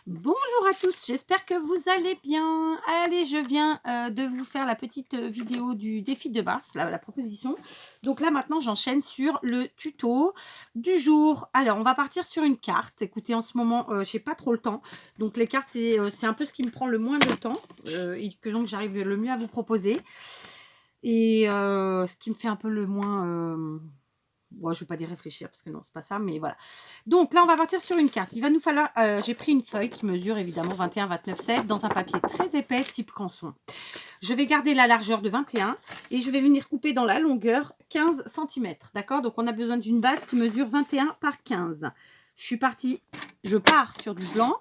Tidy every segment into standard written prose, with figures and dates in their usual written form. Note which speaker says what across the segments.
Speaker 1: Bonjour à tous, j'espère que vous allez bien. Allez, je viens de vous faire la petite vidéo du défi de mars, la proposition. Donc là, maintenant, j'enchaîne sur le tuto du jour. Alors, on va partir sur une carte. Écoutez, en ce moment, je n'ai pas trop le temps. Donc, les cartes, c'est un peu ce qui me prend le moins de temps et que donc j'arrive le mieux à vous proposer. Et ce qui me fait un peu le moins... Bon, je ne vais pas dire réfléchir parce que non, c'est pas ça, mais voilà. Donc là, on va partir sur une carte. Il va nous falloir, j'ai pris une feuille qui mesure évidemment 21, 29, 7 dans un papier très épais type canson. Je vais garder la largeur de 21 et je vais venir couper dans la longueur 15 cm. D'accord? Donc on a besoin d'une base qui mesure 21 par 15. Je pars sur du blanc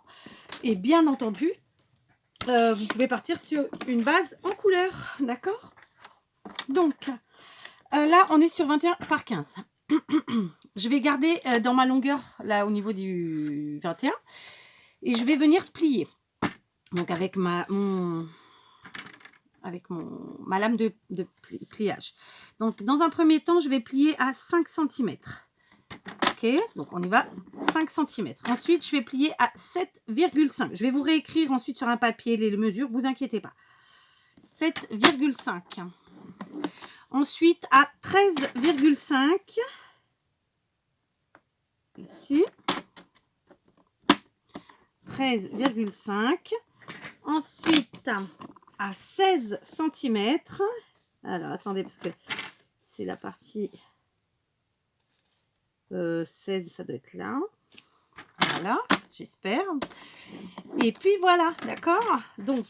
Speaker 1: et bien entendu, vous pouvez partir sur une base en couleur. D'accord? Donc là, on est sur 21 par 15. Je vais garder dans ma longueur là au niveau du 21 et je vais venir plier donc avec ma lame de pliage. Donc dans un premier temps, je vais plier à 5 cm. Ok, donc on y va, 5 cm. Ensuite, je vais plier à 7,5. Je vais vous réécrire ensuite sur un papier les mesures, vous inquiétez pas. 7,5. Ensuite à 13,5. Ici. 13,5. Ensuite, à 16 cm. Alors, attendez, parce que c'est la partie 16, ça doit être là. Voilà, j'espère. Et puis voilà, d'accord? Donc,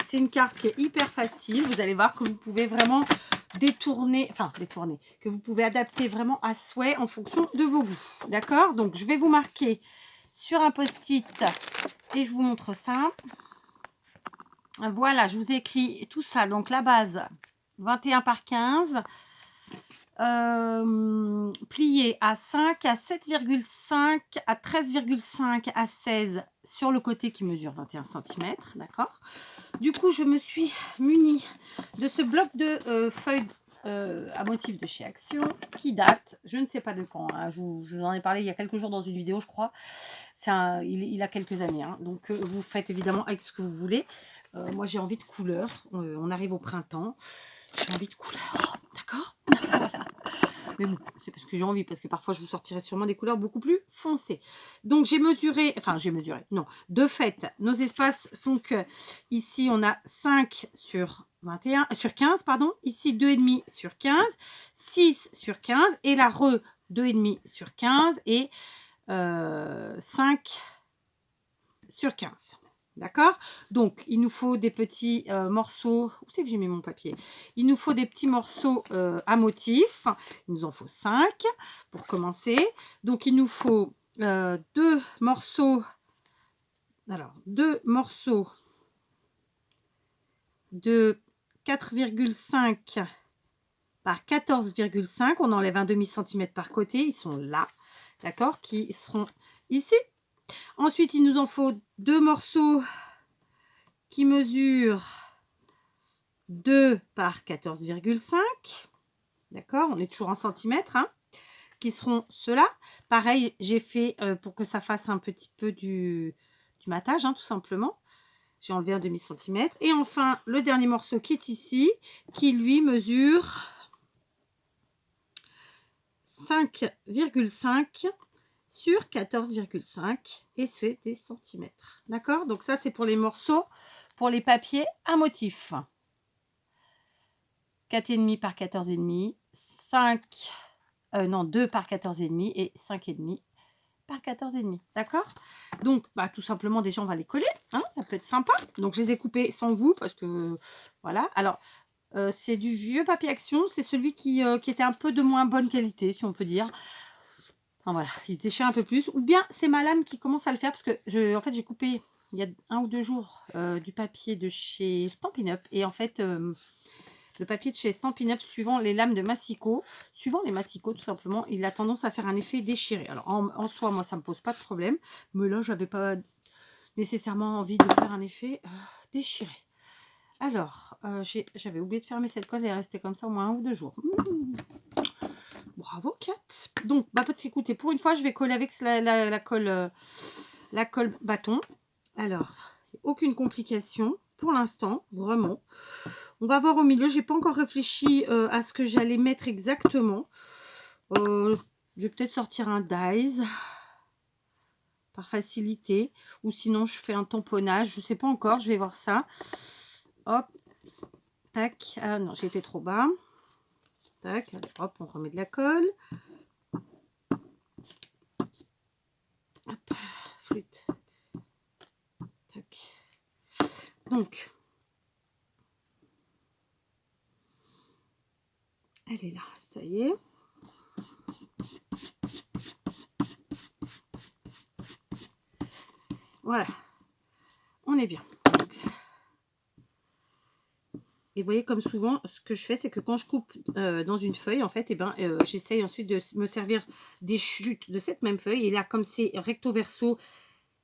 Speaker 1: c'est une carte qui est hyper facile. Vous allez voir que vous pouvez vraiment détourner, que vous pouvez adapter vraiment à souhait en fonction de vos goûts. D'accord? Donc, je vais vous marquer sur un post-it et je vous montre ça. Voilà, je vous ai écrit tout ça. Donc, la base, 21 par 15. Plié à 5, à 7,5, à 13,5, à 16 sur le côté qui mesure 21 cm. D'accord? Du coup, je me suis munie de ce bloc de feuilles à motif de chez Action qui date, je ne sais pas de quand, hein, je vous en ai parlé il y a quelques jours dans une vidéo, je crois. Il a quelques années, hein, donc vous faites évidemment avec ce que vous voulez. Moi, j'ai envie de couleur. On arrive au printemps. J'ai envie de couleur. D'accord? Voilà. Mais bon, c'est parce que j'ai envie, parce que parfois, je vous sortirai sûrement des couleurs beaucoup plus foncées. Donc, j'ai mesuré, non. De fait, nos espaces font que ici, on a 5 sur 21, sur 15, pardon. Ici, 2,5 sur 15, 6 sur 15, et la 2,5 sur 15, et 5 sur 15. D'accord? Donc, il nous faut des petits morceaux. Où c'est que j'ai mis mon papier? Il nous faut des petits morceaux à motif. Il nous en faut 5 pour commencer. Donc, il nous faut 2 morceaux. Alors, 2 morceaux de 4,5 par 14,5. On enlève un demi-centimètre par côté. Ils sont là. D'accord? Qui seront ici. Ensuite, il nous en faut 2 morceaux qui mesurent 2 par 14,5. D'accord? On est toujours en centimètres, hein, qui seront ceux-là. Pareil, j'ai fait pour que ça fasse un petit peu du matage, hein, tout simplement. J'ai enlevé un demi-centimètre. Et enfin, le dernier morceau qui est ici, qui lui mesure 5,5 sur 14,5 et c'est des centimètres. D'accord? Donc ça, c'est pour les morceaux, pour les papiers à motif. 4,5 par 14,5, 2 par 14,5 et 5,5 par 14,5. D'accord? Donc, tout simplement, déjà, on va les coller. Hein, ça peut être sympa. Donc, je les ai coupés sans vous parce que, voilà. Alors, c'est du vieux papier Action. C'est celui qui était un peu de moins bonne qualité, si on peut dire. Enfin, voilà, il se déchire un peu plus. Ou bien, c'est ma lame qui commence à le faire parce que, en fait, j'ai coupé il y a 1 ou 2 jours du papier de chez Stampin' Up. Et en fait... le papier de chez Stampin' Up, suivant les lames de massicot, tout simplement, il a tendance à faire un effet déchiré. Alors, en soi, moi, ça ne me pose pas de problème. Mais là, j'avais pas nécessairement envie de faire un effet déchiré. Alors, j'avais oublié de fermer cette colle, elle est restée comme ça au moins 1 ou 2 jours. Bravo, Kat. Donc, écoutez, pour une fois, je vais coller avec la colle la colle bâton. Alors, aucune complication pour l'instant, vraiment. On va voir au milieu. J'ai pas encore réfléchi à ce que j'allais mettre exactement. Je vais peut-être sortir un dies par facilité, ou sinon je fais un tamponnage. Je sais pas encore. Je vais voir ça. Hop, tac. Ah non, j'ai été trop bas. Tac. Allez, hop, on remet de la colle. Hop, flûte. Tac. Donc, elle est là, ça y est. Voilà, on est bien. Et vous voyez, comme souvent, ce que je fais, c'est que quand je coupe dans une feuille, en fait, j'essaye ensuite de me servir des chutes de cette même feuille. Et là, comme c'est recto verso,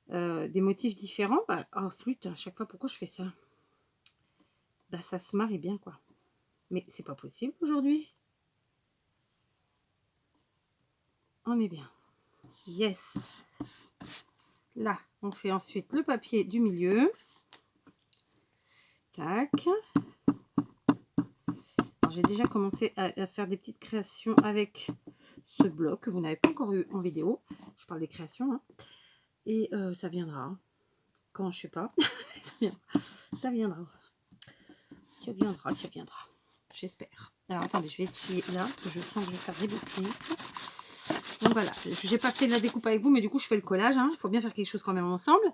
Speaker 1: des motifs différents, oh, flûte, à chaque fois, pourquoi je fais ça? Ça se marie bien, quoi. Mais c'est pas possible aujourd'hui. On est bien. Yes. Là, on fait ensuite le papier du milieu. Tac. J'ai déjà commencé à faire des petites créations avec ce bloc que vous n'avez pas encore eu en vidéo. Je parle des créations. Hein. Et ça viendra. Quand, je sais pas. Ça viendra. Ça viendra. Ça viendra. J'espère. Alors, attendez, je vais essuyer là, parce que je sens que je vais faire des bêtises. Donc voilà, je n'ai pas fait de la découpe avec vous, mais du coup, je fais le collage. Hein. Il faut bien faire quelque chose quand même ensemble.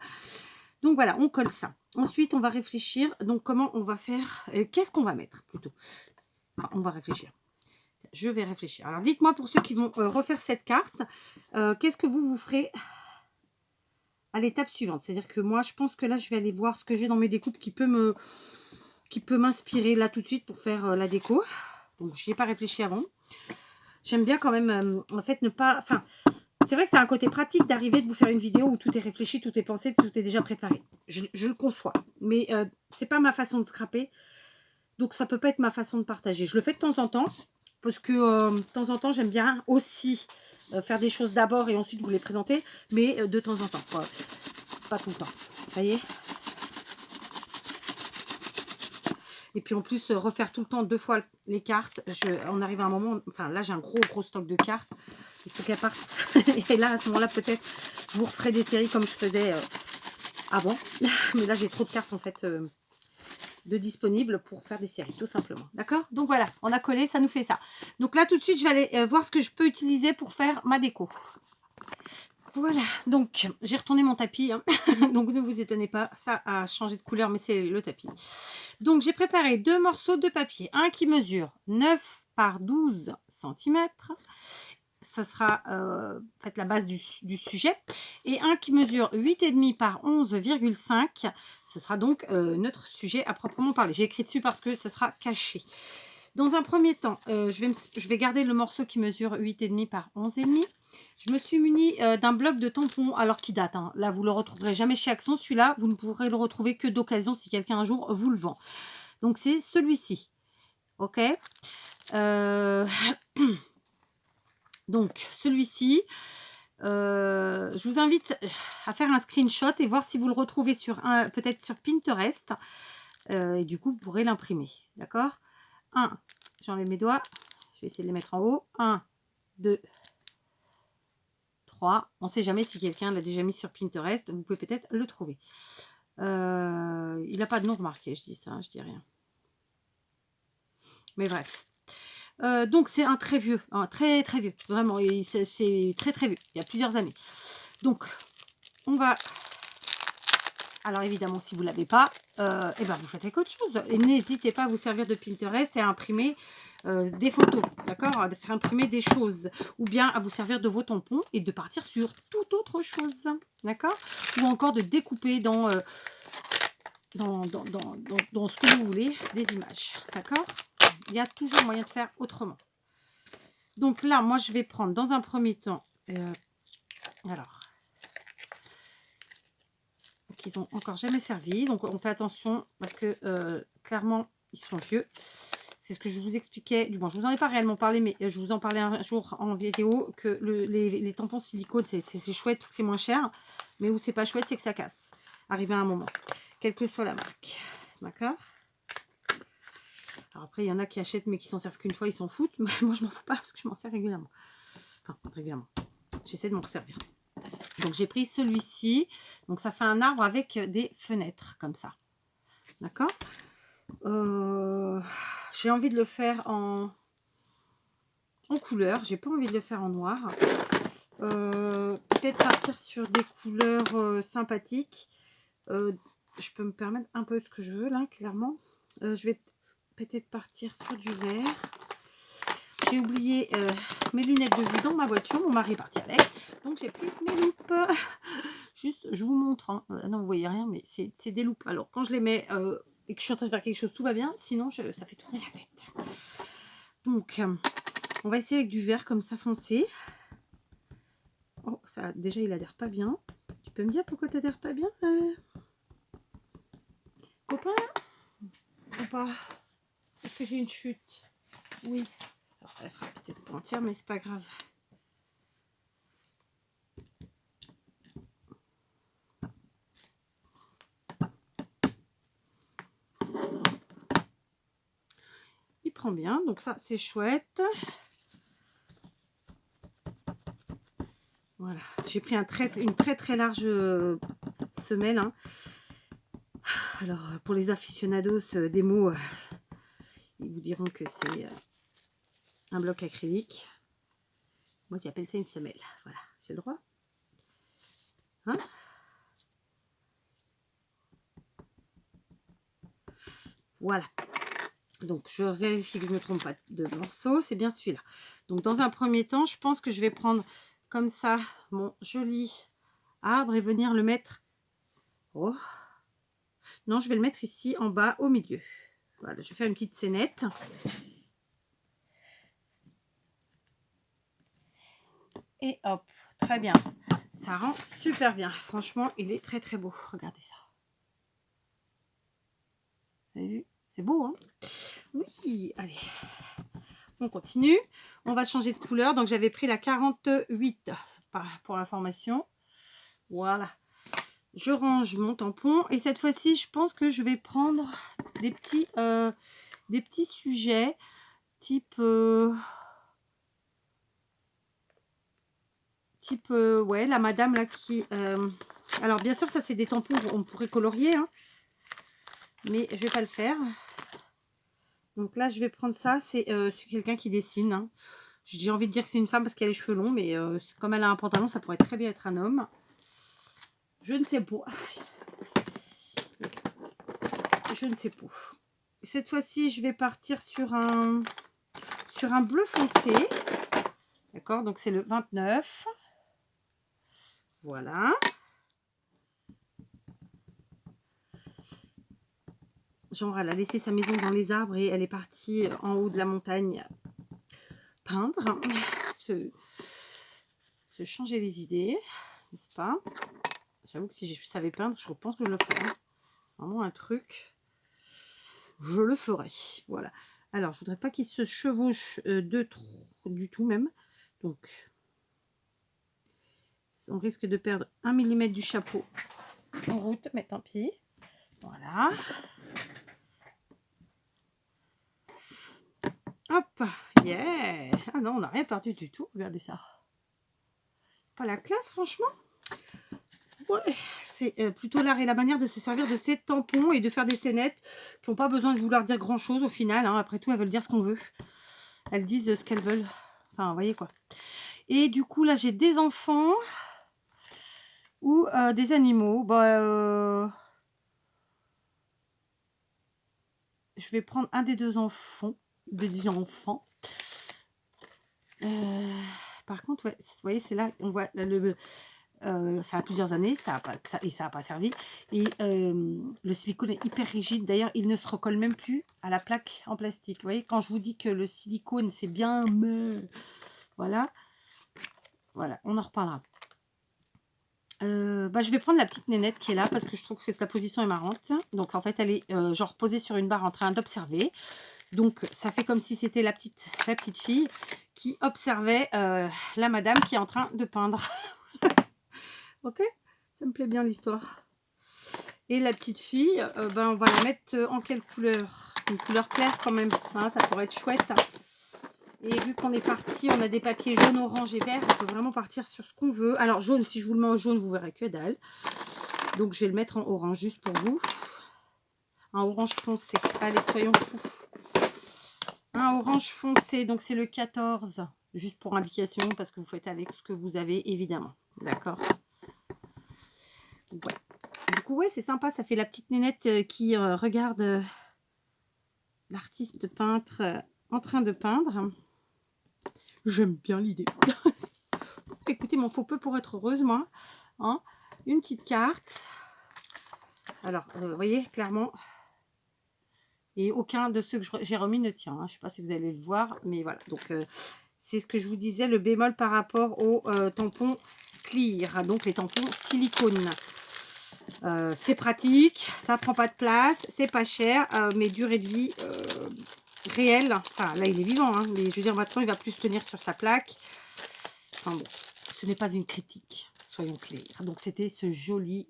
Speaker 1: Donc voilà, on colle ça. Ensuite, on va réfléchir. Donc, comment on va faire qu'est-ce qu'on va mettre plutôt? Enfin, on va réfléchir. Je vais réfléchir. Alors, dites-moi pour ceux qui vont refaire cette carte, qu'est-ce que vous ferez à l'étape suivante? C'est-à-dire que moi, je pense que là, je vais aller voir ce que j'ai dans mes découpes qui peut m'inspirer là tout de suite pour faire la déco. Donc, je n'y ai pas réfléchi avant. J'aime bien quand même, en fait, ne pas... Enfin, c'est vrai que c'est un côté pratique d'arriver de vous faire une vidéo où tout est réfléchi, tout est pensé, tout est déjà préparé. Je le conçois. Mais c'est pas ma façon de scraper. Donc, ça peut pas être ma façon de partager. Je le fais de temps en temps. Parce que de temps en temps, j'aime bien aussi faire des choses d'abord et ensuite vous les présenter. Mais de temps en temps. Quoi. Pas tout le temps. Vous voyez? Et puis en plus, refaire tout le temps 2 fois les cartes. On arrive à un moment, enfin là j'ai un gros stock de cartes. Il faut qu'elles partent. Et là, à ce moment-là, peut-être, je vous referai des séries comme je faisais avant. Mais là, j'ai trop de cartes en fait de disponibles pour faire des séries, tout simplement. D'accord? Donc voilà, on a collé, ça nous fait ça. Donc là, tout de suite, je vais aller voir ce que je peux utiliser pour faire ma déco. Voilà, donc j'ai retourné mon tapis, hein. Donc ne vous étonnez pas, ça a changé de couleur, mais c'est le tapis. Donc j'ai préparé 2 morceaux de papier, un qui mesure 9 par 12 cm, ça sera en fait la base du sujet, et un qui mesure 8,5 par 11,5, ce sera donc notre sujet à proprement parler. J'ai écrit dessus parce que ce sera caché. Dans un premier temps, je vais garder le morceau qui mesure 8,5 par 11,5. Je me suis munie d'un bloc de tampons, alors qui date. Hein. Là, vous ne le retrouverez jamais chez Action. Celui-là, vous ne pourrez le retrouver que d'occasion si quelqu'un un jour vous le vend. Donc, c'est celui-ci. OK. Donc, celui-ci, je vous invite à faire un screenshot et voir si vous le retrouvez peut-être sur Pinterest. Et du coup, vous pourrez l'imprimer. D'accord? 1, j'enlève mes doigts. Je vais essayer de les mettre en haut. 1, 2, 3. On ne sait jamais si quelqu'un l'a déjà mis sur Pinterest. Vous pouvez peut-être le trouver. Il n'a pas de nom remarqué, je dis ça, je dis rien. Mais bref. Donc c'est un très vieux, très vieux. Vraiment, c'est très vieux. Il y a plusieurs années. Donc, on va... Alors évidemment, si vous ne l'avez pas, vous faites quelque autre chose. Et n'hésitez pas à vous servir de Pinterest et à imprimer des photos, d'accord? À faire imprimer des choses. Ou bien à vous servir de vos tampons et de partir sur toute autre chose, d'accord? Ou encore de découper dans ce que vous voulez, des images, d'accord? Il y a toujours moyen de faire autrement. Donc là, moi, je vais prendre dans un premier temps... alors... qu'ils ont encore jamais servi, donc on fait attention parce que clairement ils sont vieux. C'est ce que je vous expliquais, du moins je vous en ai pas réellement parlé, mais je vous en parlais un jour en vidéo, que les tampons silicone c'est chouette parce que c'est moins cher, Mais où c'est pas chouette, c'est que ça casse. Arrivé à un moment. Quelle que soit la marque. D'accord? Alors après, il y en a qui achètent mais qui s'en servent qu'une fois, ils s'en foutent. Mais moi, je m'en fous pas parce que je m'en sers régulièrement. Enfin, pas régulièrement. J'essaie de m'en servir. Donc, j'ai pris celui-ci. Donc, ça fait un arbre avec des fenêtres, comme ça. D'accord? J'ai envie de le faire en couleur. J'ai pas envie de le faire en noir. Peut-être partir sur des couleurs sympathiques. Je peux me permettre un peu ce que je veux, là, clairement. Je vais peut-être partir sur du vert. J'ai oublié mes lunettes de vue dans ma voiture. Mon mari est parti avec. Donc, j'ai pris mes loupes. Juste, je vous montre. Hein. Non, vous voyez rien, mais c'est des loupes. Alors, quand je les mets et que je suis en train de faire quelque chose, tout va bien. Sinon, ça fait tourner la tête. Donc, on va essayer avec du vert comme ça foncé. Oh, ça, déjà, il adhère pas bien. Tu peux me dire pourquoi tu adhères pas bien, copain? Ou pas? Est-ce que j'ai une chute? Oui. Alors, elle fera peut-être pas entière, mais c'est pas grave. Il prend bien, donc ça, c'est chouette. Voilà, j'ai pris une très large semelle. Hein. Alors, pour les aficionados des mots, ils vous diront que c'est un bloc acrylique. Moi, j'appelle ça une semelle. Voilà, j'ai le droit. Hein? Voilà. Donc, je vérifie que je ne me trompe pas de morceau. C'est bien celui-là. Donc, dans un premier temps, je pense que je vais prendre comme ça mon joli arbre et venir le mettre... Oh. Non, je vais le mettre ici en bas au milieu. Voilà, je vais faire une petite scénette. Et hop, très bien. Ça rend super bien. Franchement, il est très beau. Regardez ça. Vous avez vu? C'est beau, hein? Oui, allez. On continue. On va changer de couleur. Donc, j'avais pris la 48 pour l'information. Voilà. Je range mon tampon. Et cette fois-ci, je pense que je vais prendre des petits sujets type... ouais, la madame là qui... alors, bien sûr, ça, c'est des tampons, on pourrait colorier. Hein, mais je vais pas le faire. Donc là, je vais prendre ça. C'est quelqu'un qui dessine. Hein. J'ai envie de dire que c'est une femme parce qu'elle a les cheveux longs. Mais comme elle a un pantalon, ça pourrait très bien être un homme. Je ne sais pas. Je ne sais pas. Cette fois-ci, je vais partir sur un bleu foncé. D'accord, donc c'est le 29. Voilà. Genre, elle a laissé sa maison dans les arbres et elle est partie en haut de la montagne peindre. Se changer les idées, n'est-ce pas? J'avoue que si je savais peindre, je pense que je le ferais. Vraiment un truc, je le ferais. Voilà. Alors, je voudrais pas qu'il se chevauche du tout même. Donc, on risque de perdre 1 mm du chapeau en route, mais tant pis. Voilà. Hop, yeah. Ah non, on n'a rien perdu du tout. Regardez ça. Pas la classe, franchement. Ouais, c'est plutôt l'art et la manière de se servir de ces tampons et de faire des scénettes qui n'ont pas besoin de vouloir dire grand chose au final. Hein. Après tout, elles veulent dire ce qu'on veut. Elles disent ce qu'elles veulent. Enfin, vous voyez quoi. Et du coup, là, j'ai des enfants ou des animaux. Bah, je vais prendre un des deux enfants. Par contre, ouais, vous voyez, c'est là, on voit ça a plusieurs années, ça n'a pas servi. Et le silicone est hyper rigide. D'ailleurs, il ne se recolle même plus à la plaque en plastique. Vous voyez, quand je vous dis que le silicone, c'est bien... Voilà. Voilà, on en reparlera. Bah, je vais prendre la petite nénette qui est là parce que je trouve que sa position est marrante. Donc, en fait, elle est genre posée sur une barre en train d'observer. Donc, ça fait comme si c'était la petite fille qui observait la madame qui est en train de peindre. Ok, Ça me plaît bien l'histoire. Et la petite fille, ben, on va la mettre en quelle couleur? Une couleur claire quand même, hein, ça pourrait être chouette. Et vu qu'on est parti, on a des papiers jaune, orange et vert, on peut vraiment partir sur ce qu'on veut. Alors jaune, si je vous le mets en jaune, vous verrez que dalle. Donc je vais le mettre en orange juste pour vous. Un orange foncé. Allez, soyons fous. Un orange foncé, donc c'est le 14. Juste pour indication, parce que vous faites avec ce que vous avez, évidemment. D'accord. Ouais. Du coup, ouais, c'est sympa. Ça fait la petite nénette qui regarde l'artiste peintre en train de peindre. J'aime bien l'idée. Écoutez, m'en faut peu pour être heureuse, moi. Hein, une petite carte. Alors, vous voyez, clairement. Et aucun de ceux que j'ai remis ne tient. Hein. Je ne sais pas si vous allez le voir, mais voilà. Donc, c'est ce que je vous disais, le bémol par rapport aux tampons clear. Donc, les tampons silicone. C'est pratique, ça prend pas de place, c'est pas cher, mais durée de vie réelle. Enfin, là, il est vivant, hein, mais je veux dire, maintenant, il va plus tenir sur sa plaque. Enfin bon, ce n'est pas une critique, soyons clairs. Donc, c'était ce joli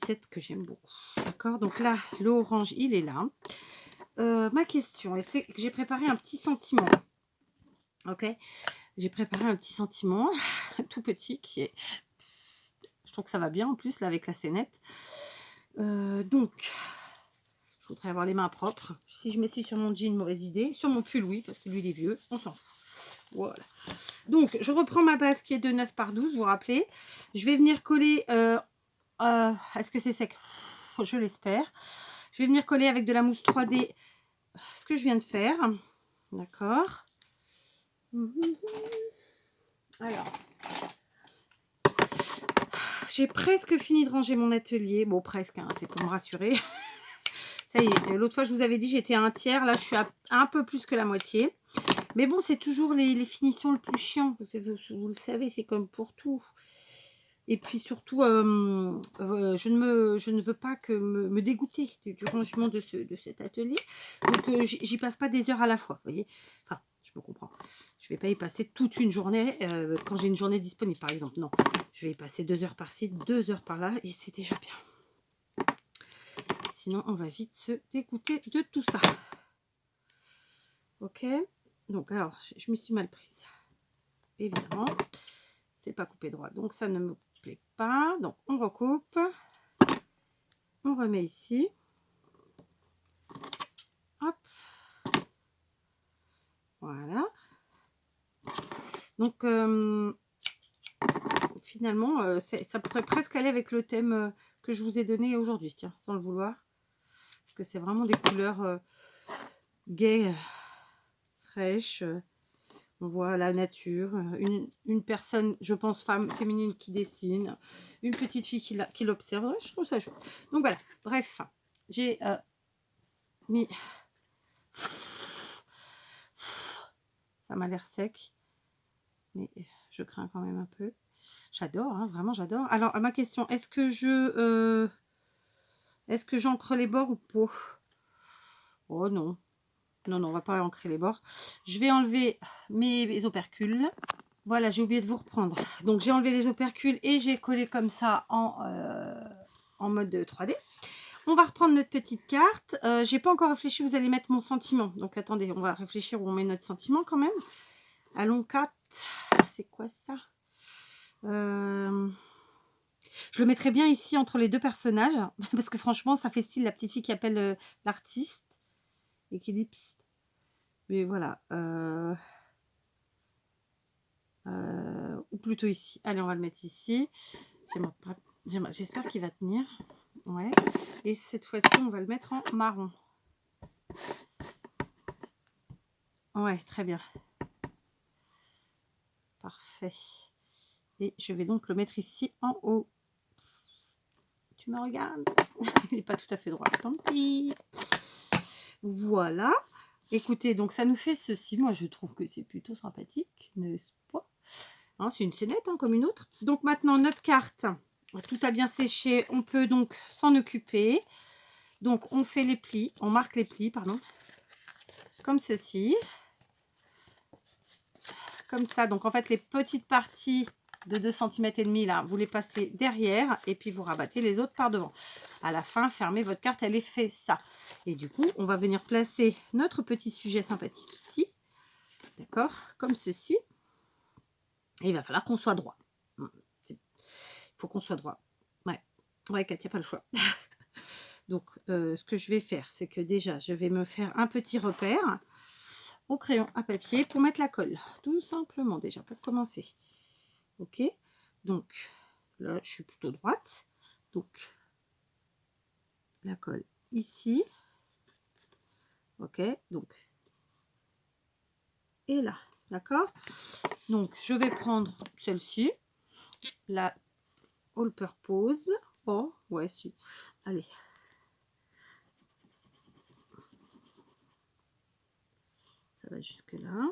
Speaker 1: set que j'aime beaucoup. D'accord, donc là, l'orange, il est là. Ma question, c'est que j'ai préparé un petit sentiment. Ok, j'ai préparé un petit sentiment tout petit qui est... Je trouve que ça va bien en plus, là, avec la scénette. Donc, je voudrais avoir les mains propres. Si je m'essuie sur mon jean, mauvaise idée. Sur mon pull, oui, parce que lui, il est vieux. On s'en fout. Voilà. Donc, je reprends ma base qui est de 9 par 12, vous vous rappelez. Je vais venir coller... est-ce que c'est sec? Je l'espère. Je vais venir coller avec de la mousse 3D ce que je viens de faire. D'accord. Alors, j'ai presque fini de ranger mon atelier. Bon, presque, hein, c'est pour me rassurer. Ça y est, l'autre fois, je vous avais dit, j'étais à un tiers. Là, je suis à un peu plus que la moitié. Mais bon, c'est toujours les finitions le plus chiant. Vous le savez, c'est comme pour tout. Et puis surtout, je ne veux pas que me dégoûter du rangement de cet atelier. Donc, j'y passe pas des heures à la fois, vous voyez. Enfin, je me comprends. Je ne vais pas y passer toute une journée quand j'ai une journée disponible, par exemple. Non, je vais y passer 2 heures par-ci, 2 heures par-là, et c'est déjà bien. Sinon, on va vite se dégoûter de tout ça. Ok. Donc, alors, je m'y suis mal prise. Évidemment, c'est pas coupé droit, donc ça ne me plaît pas. Donc, on recoupe. On remet ici. Hop. Voilà. Donc, finalement, ça pourrait presque aller avec le thème que je vous ai donné aujourd'hui, tiens, sans le vouloir. Parce que c'est vraiment des couleurs gaies, fraîches. On voit la nature, une personne, je pense, féminine qui dessine, une petite fille qui l'observe. Ouais, je trouve ça chouette. Donc voilà, bref, j'ai mis... Ça m'a l'air sec, mais je crains quand même un peu. J'adore, hein, vraiment j'adore. Alors, ma question, est-ce que j'encre les bords ou pas? Oh non. Non, non, on va pas ancrer les bords. Je vais enlever mes opercules. Voilà, j'ai oublié de vous reprendre. Donc, j'ai enlevé les opercules et j'ai collé comme ça en mode 3D. On va reprendre notre petite carte. J'ai pas encore réfléchi, vous allez mettre mon sentiment. Donc, attendez, on va réfléchir où on met notre sentiment quand même. Allons 4. C'est quoi ça? Je le mettrai bien ici entre les deux personnages. Parce que franchement, ça fait style la petite fille qui appelle l'artiste. Et qui dit psst. Mais voilà. Ou plutôt ici. Allez, on va le mettre ici. J'espère qu'il va tenir. Ouais. Et cette fois-ci, on va le mettre en marron. Ouais, très bien. Parfait. Et je vais donc le mettre ici en haut. Tu me regardes? Il n'est pas tout à fait droit. Tant pis. Voilà. Écoutez, donc ça nous fait ceci. Moi, je trouve que c'est plutôt sympathique, n'est-ce pas? Hein, c'est une scénette hein, comme une autre. Donc maintenant, notre carte, tout a bien séché. On peut donc s'en occuper. Donc, on fait les plis. On marque les plis, pardon. Comme ceci. Comme ça. Donc, en fait, les petites parties de 2,5 cm là, vous les passez derrière et puis vous rabattez les autres par devant. À la fin, fermez votre carte, elle est fait ça. Et du coup, on va venir placer notre petit sujet sympathique ici, d'accord, comme ceci. Et il va falloir qu'on soit droit. Il faut qu'on soit droit. Ouais, Katia, pas le choix. Donc, ce que je vais faire, c'est que déjà, je vais me faire un petit repère au crayon à papier pour mettre la colle. Tout simplement, déjà, pour commencer. Ok, donc là, je suis plutôt droite. Donc, la colle ici. Ok, donc, et là, d'accord. Donc, je vais prendre celle-ci, la All Purpose. Oh, ouais, si. Allez. Ça va jusque là.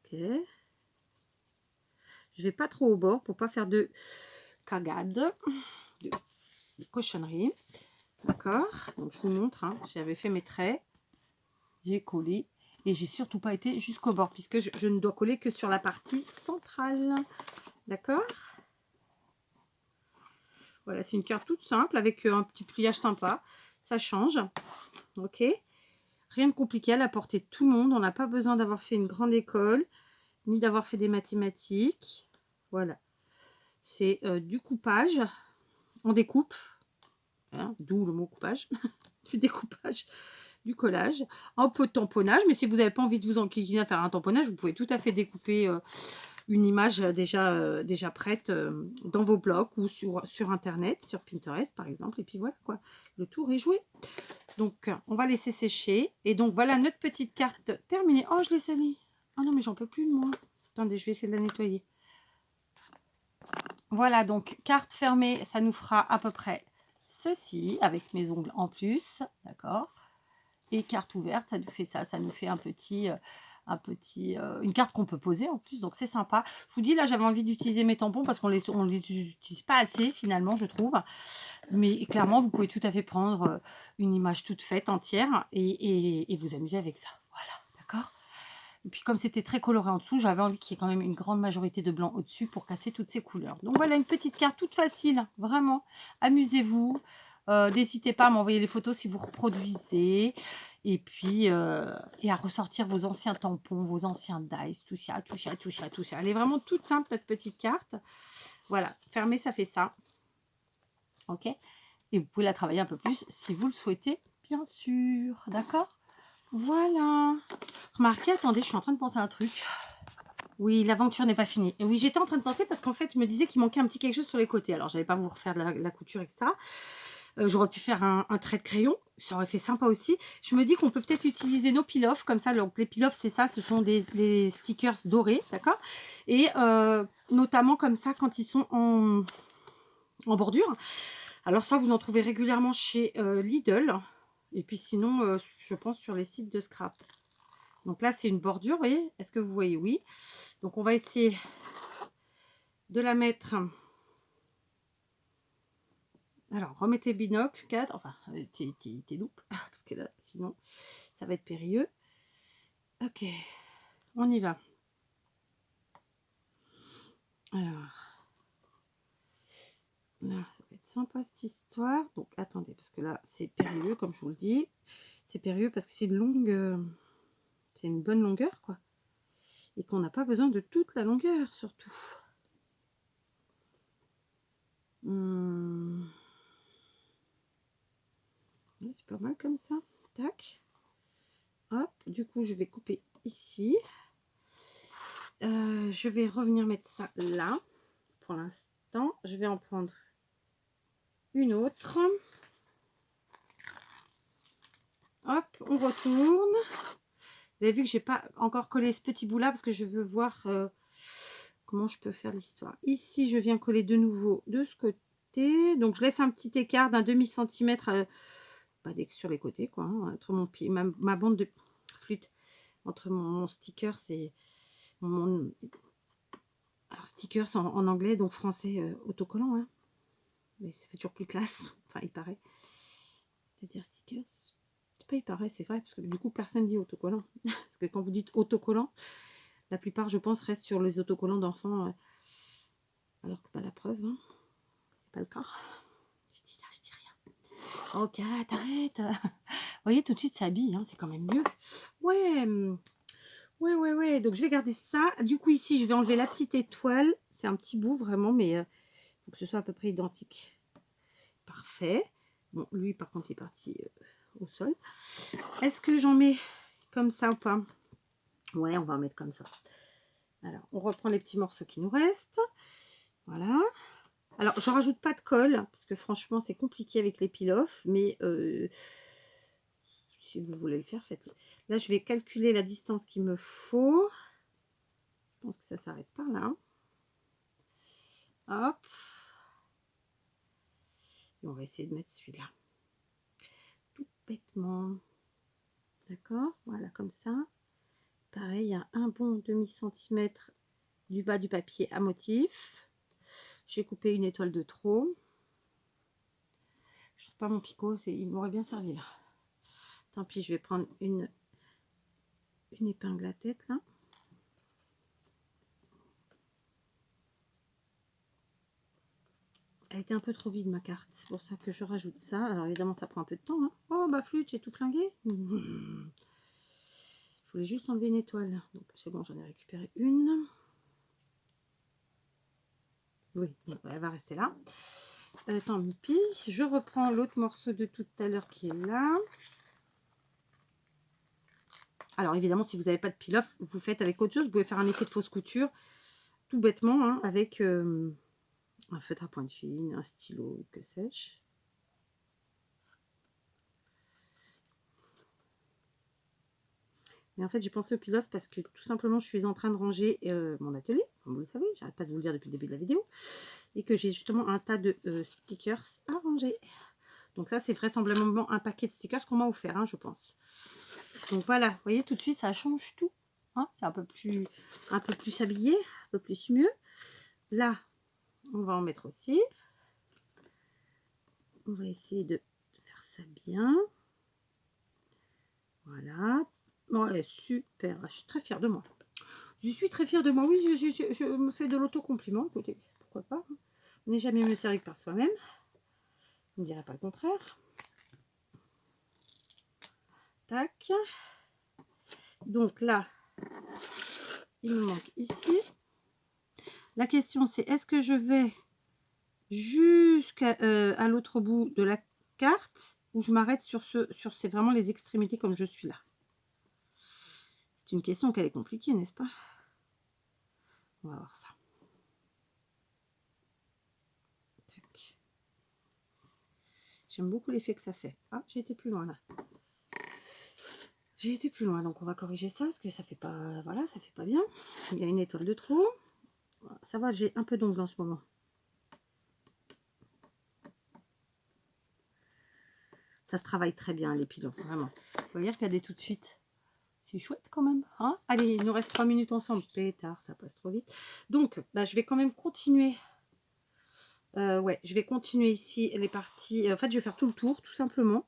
Speaker 1: Ok. Je vais pas trop au bord pour pas faire de cagade, de cochonnerie. D'accord. Donc je vous montre. Hein, j'avais fait mes traits, j'ai collé et j'ai surtout pas été jusqu'au bord puisque je ne dois coller que sur la partie centrale. D'accord. Voilà, c'est une carte toute simple avec un petit pliage sympa. Ça change. Ok. Rien de compliqué à la portée de tout le monde. On n'a pas besoin d'avoir fait une grande école ni d'avoir fait des mathématiques. Voilà. C'est du coupage. On découpe. Hein, d'où le mot coupage. Du découpage, du collage, un peu de tamponnage. Mais si vous n'avez pas envie de vous enquiquiner à faire un tamponnage, vous pouvez tout à fait découper une image déjà prête dans vos blogs ou sur Internet, sur Pinterest par exemple. Et puis voilà quoi, le tour est joué. Donc on va laisser sécher. Et donc voilà notre petite carte terminée. Oh, je l'ai salie. Ah non, mais j'en peux plus de moi. Attendez, je vais essayer de la nettoyer. Voilà, donc carte fermée, ça nous fera à peu près ceci, avec mes ongles en plus, d'accord. Et carte ouverte, ça nous fait ça, ça nous fait une carte qu'on peut poser en plus, donc c'est sympa. Je vous dis, là, j'avais envie d'utiliser mes tampons parce qu'on les utilise pas assez, finalement, je trouve. Mais clairement, vous pouvez tout à fait prendre une image toute faite, entière, et vous amuser avec ça. Voilà, d'accord. Et puis comme c'était très coloré en dessous, j'avais envie qu'il y ait quand même une grande majorité de blanc au-dessus pour casser toutes ces couleurs. Donc voilà une petite carte toute facile, vraiment. Amusez-vous. N'hésitez pas à m'envoyer les photos si vous reproduisez. Et puis, et à ressortir vos anciens tampons, vos anciens dies, tout ça, tout ça, tout ça, tout ça. Elle est vraiment toute simple, notre petite carte. Voilà, fermée, ça fait ça. Ok. Et vous pouvez la travailler un peu plus si vous le souhaitez, bien sûr. D'accord. Voilà. Remarquez, attendez, je suis en train de penser à un truc. Oui, l'aventure n'est pas finie. Et oui, j'étais en train de penser parce qu'en fait, je me disais qu'il manquait un petit quelque chose sur les côtés. Alors, j'allais pas vous refaire la couture, etc. J'aurais pu faire un trait de crayon. Ça aurait fait sympa aussi. Je me dis qu'on peut peut-être utiliser nos peel-off comme ça. Donc, les peel-off, c'est ça. Ce sont des stickers dorés, d'accord. Et notamment comme ça, quand ils sont en bordure. Alors ça, vous en trouvez régulièrement chez Lidl. Et puis sinon, je pense sur les sites de scrap. Donc là, c'est une bordure, vous voyez. Est-ce que vous voyez? Oui. Donc on va essayer de la mettre. Alors, remettez binocle, cadre, enfin, tes loupes, parce que là, sinon, ça va être périlleux. Ok, on y va. Alors, là, ça va être sympa cette histoire. Donc, attendez, parce que là, c'est périlleux, comme je vous le dis. C'est périlleux parce que c'est une longue... c'est une bonne longueur, quoi. Et qu'on n'a pas besoin de toute la longueur, surtout. C'est pas mal comme ça. Tac. Hop, du coup, je vais couper ici. Je vais revenir mettre ça là. Pour l'instant, je vais en prendre une autre. Hop, on retourne. Vous avez vu que j'ai pas encore collé ce petit bout là parce que je veux voir comment je peux faire l'histoire. Ici, je viens coller de nouveau de ce côté. Donc, je laisse un petit écart d'un demi-centimètre sur les côtés, quoi, hein, entre mon pied, ma bande de flûte, entre mon sticker, c'est mon... Alors, stickers en anglais, donc français autocollant, hein. Mais ça fait toujours plus classe, enfin, il paraît. De dire stickers. C'est pas il paraît, c'est vrai, parce que du coup, personne dit autocollant. Parce que quand vous dites autocollant, La plupart, je pense, restent sur les autocollants d'enfants, alors que pas la preuve, hein. C'est pas le cas. Je dis ça, je dis rien. Ok, t'arrêtes. Vous voyez, tout de suite, ça habille, hein, c'est quand même mieux. Ouais, ouais. Donc, je vais garder ça. Du coup, ici, je vais enlever la petite étoile. C'est un petit bout, vraiment, mais il faut que ce soit à peu près identique. Parfait. Bon, lui, par contre, il est parti au sol. Est-ce que j'en mets comme ça ou pas? Ouais, on va en mettre comme ça. Alors, on reprend les petits morceaux qui nous restent. Voilà. Alors, je rajoute pas de colle, parce que franchement, c'est compliqué avec les peel-off, mais si vous voulez le faire, faites-le. Là, je vais calculer la distance qu'il me faut. Je pense que ça s'arrête par là. Hop. Et on va essayer de mettre celui-là. Tout bêtement. D'accord? Voilà, comme ça. Pareil, il y a un bon demi-centimètre du bas du papier à motif. J'ai coupé une étoile de trop. Je trouve pas mon picot, il m'aurait bien servi là. Tant pis, je vais prendre une épingle à tête là. Elle était un peu trop vide ma carte, c'est pour ça que je rajoute ça. Alors évidemment ça prend un peu de temps, hein. Oh bah flûte, j'ai tout flingué. Je voulais juste enlever une étoile, donc c'est bon, j'en ai récupéré une. Oui, bon, elle va rester là. Tant pis, je reprends l'autre morceau de tout à l'heure qui est là. Alors évidemment, si vous n'avez pas de peel-off, vous faites avec autre chose. Vous pouvez faire un effet de fausse couture, tout bêtement, hein, avec un feutre à pointe fine, un stylo, que sais-je. Mais en fait, j'ai pensé au peel-off parce que tout simplement, je suis en train de ranger mon atelier, comme vous le savez, j'arrête pas de vous le dire depuis le début de la vidéo, et que j'ai justement un tas de stickers à ranger. Donc ça, c'est vraisemblablement un paquet de stickers qu'on m'a offert, hein, je pense. Donc voilà, vous voyez, tout de suite, ça change tout. Hein, c'est un peu plus habillé, un peu plus mieux. Là, on va en mettre aussi. On va essayer de faire ça bien. Voilà. Ouais, super. Je suis très fière de moi. Je suis très fière de moi. Oui, je me fais de l'auto-compliment. Écoutez, pourquoi pas. On n'est jamais mieux servi que par soi-même. Je ne dirais pas le contraire. Tac. Donc là, il me manque ici. La question, c'est est-ce que je vais jusqu'à à l'autre bout de la carte ou je m'arrête sur c'est vraiment les extrémités comme je suis là? C'est une question qu'elle est compliquée, n'est-ce pas? On va voir ça. J'aime beaucoup l'effet que ça fait. Ah, j'ai été plus loin là. J'ai été plus loin, donc on va corriger ça parce que ça fait pas, voilà, ça fait pas bien. Il y a une étoile de trop. Ça va, j'ai un peu d'ongles en ce moment. Ça se travaille très bien les pilons, vraiment. Vous voyez, regardez tout de suite. C'est chouette quand même. Hein, allez, il nous reste 3 minutes ensemble. Pétard, ça passe trop vite. Donc, bah, je vais quand même continuer. Ouais, je vais continuer ici les parties. En fait, je vais faire tout le tour, tout simplement.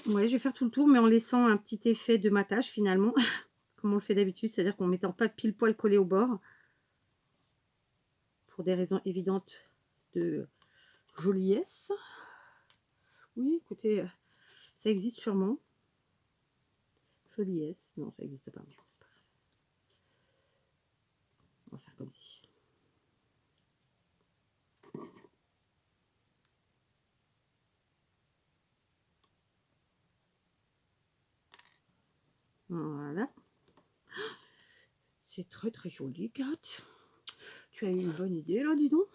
Speaker 1: Ouais, je vais faire tout le tour, mais en laissant un petit effet de matage finalement. Comme on le fait d'habitude, c'est-à-dire qu'en mettant pas pile poil collé au bord. Pour des raisons évidentes de joliesse. Oui, écoutez, ça existe sûrement. Joliesse, non, ça n'existe pas. On va faire comme si. Voilà. C'est très très joli, Kat. Tu as eu une bonne idée là, dis donc.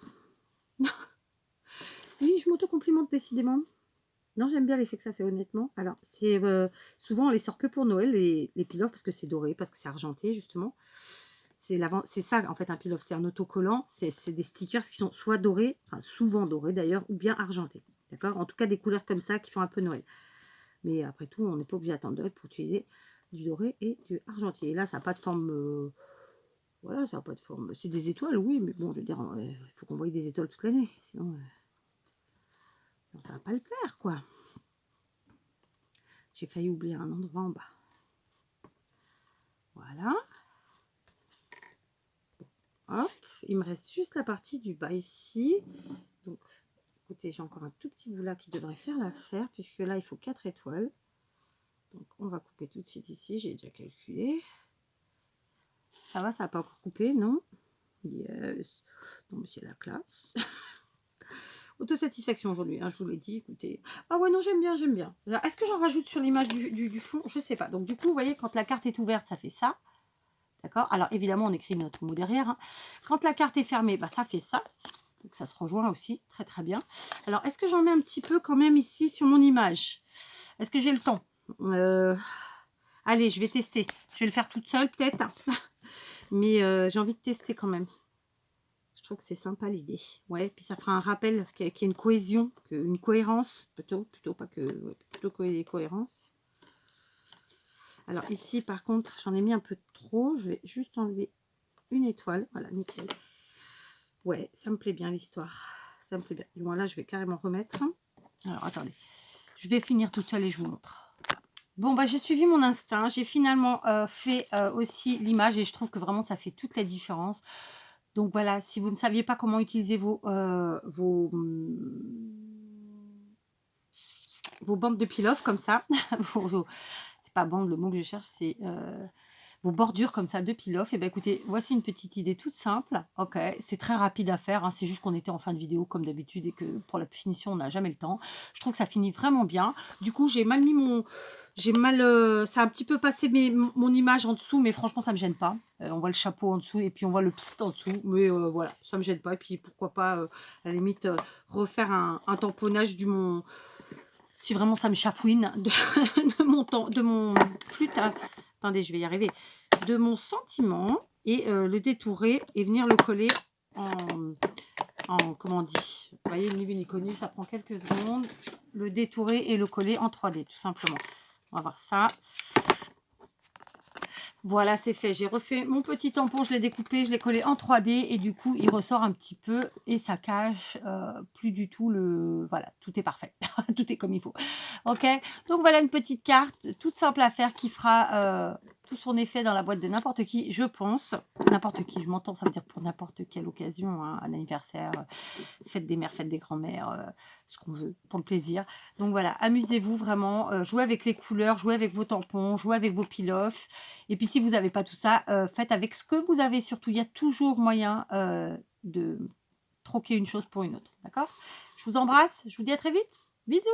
Speaker 1: Oui, je m'auto-complimente décidément. Non, j'aime bien l'effet que ça fait, honnêtement. Alors, c'est souvent, on les sort que pour Noël, les peel-off, parce que c'est doré, parce que c'est argenté, justement. C'est ça, en fait, un peel-off. C'est un autocollant. C'est des stickers qui sont soit dorés, enfin, souvent dorés d'ailleurs, ou bien argentés. D'accord? En tout cas, des couleurs comme ça qui font un peu Noël. Mais après tout, on n'est pas obligé d'attendre Noël pour utiliser du doré et du argenté. Et là, ça n'a pas de forme... voilà, ça n'a pas de forme. C'est des étoiles, oui, mais bon, je veux dire, il faut qu'on voie des étoiles toute l'année. Sinon, on va pas le faire, quoi. J'ai failli oublier un endroit en bas. Voilà. Hop, il me reste juste la partie du bas ici. Donc, écoutez, j'ai encore un tout petit bout là qui devrait faire l'affaire, puisque là, il faut 4 étoiles. Donc, on va couper tout de suite ici. J'ai déjà calculé. Ça va, ça n'a pas encore coupé, non? Yes. Non, mais c'est la classe. Autosatisfaction aujourd'hui, hein, je vous l'ai dit, écoutez. Ah ouais, non, j'aime bien, j'aime bien. Est-ce que j'en rajoute sur l'image du fond? Je ne sais pas. Donc, du coup, vous voyez, quand la carte est ouverte, ça fait ça. D'accord? Alors, évidemment, on écrit notre mot derrière. Hein. Quand la carte est fermée, bah, ça fait ça. Donc, ça se rejoint aussi. Très, très bien. Alors, est-ce que j'en mets un petit peu quand même ici sur mon image? Est-ce que j'ai le temps? Allez, je vais tester. Je vais le faire toute seule, peut-être. Mais j'ai envie de tester quand même. Je trouve que c'est sympa l'idée. Ouais, puis ça fera un rappel qu'il y a une cohésion, une cohérence. Plutôt pas que... Ouais, plutôt cohérence. Alors ici, par contre, j'en ai mis un peu trop. Je vais juste enlever une étoile. Voilà, nickel. Ouais, ça me plaît bien l'histoire. Ça me plaît bien. Et bon, là, je vais carrément remettre. Alors, attendez. Je vais finir toute seule et je vous montre. Bon, bah, j'ai suivi mon instinct. J'ai finalement fait aussi l'image et je trouve que vraiment, ça fait toute la différence. Donc, voilà, si vous ne saviez pas comment utiliser vos bandes de peel-off comme ça, c'est pas bande, le mot que je cherche, c'est... vos bordures comme ça de peel-off, et bien écoutez, voici une petite idée toute simple. Ok, c'est très rapide à faire, hein, c'est juste qu'on était en fin de vidéo comme d'habitude et que pour la finition on n'a jamais le temps. Je trouve que ça finit vraiment bien. Du coup j'ai mal mis mon... ça a un petit peu passé mon image en dessous, mais franchement ça me gêne pas. On voit le chapeau en dessous et puis on voit le pst en dessous, mais voilà, ça me gêne pas. Et puis pourquoi pas à la limite refaire un tamponnage du mon... Si vraiment ça me chafouine de mon flûte. Attendez, je vais y arriver. De mon sentiment et le détourer et venir le coller en comment on dit. Vous voyez, ni vu ni connu, ça prend quelques secondes. Le détourer et le coller en 3D, tout simplement. On va voir ça. Voilà, c'est fait. J'ai refait mon petit tampon, je l'ai découpé, je l'ai collé en 3D et du coup, il ressort un petit peu et ça cache plus du tout le... Voilà, tout est parfait. Tout est comme il faut. Ok, donc voilà une petite carte toute simple à faire qui fera tout son effet dans la boîte de n'importe qui, je pense. N'importe qui, je m'entends, ça veut dire pour n'importe quelle occasion, hein, un anniversaire, fête des mères, fête des grands-mères, ce qu'on veut, pour le plaisir. Donc voilà, amusez-vous vraiment, jouez avec les couleurs, jouez avec vos tampons, jouez avec vos peel-off. Et puis si vous n'avez pas tout ça, faites avec ce que vous avez surtout. Il y a toujours moyen de troquer une chose pour une autre. D'accord? Je vous embrasse, je vous dis à très vite. Bisous!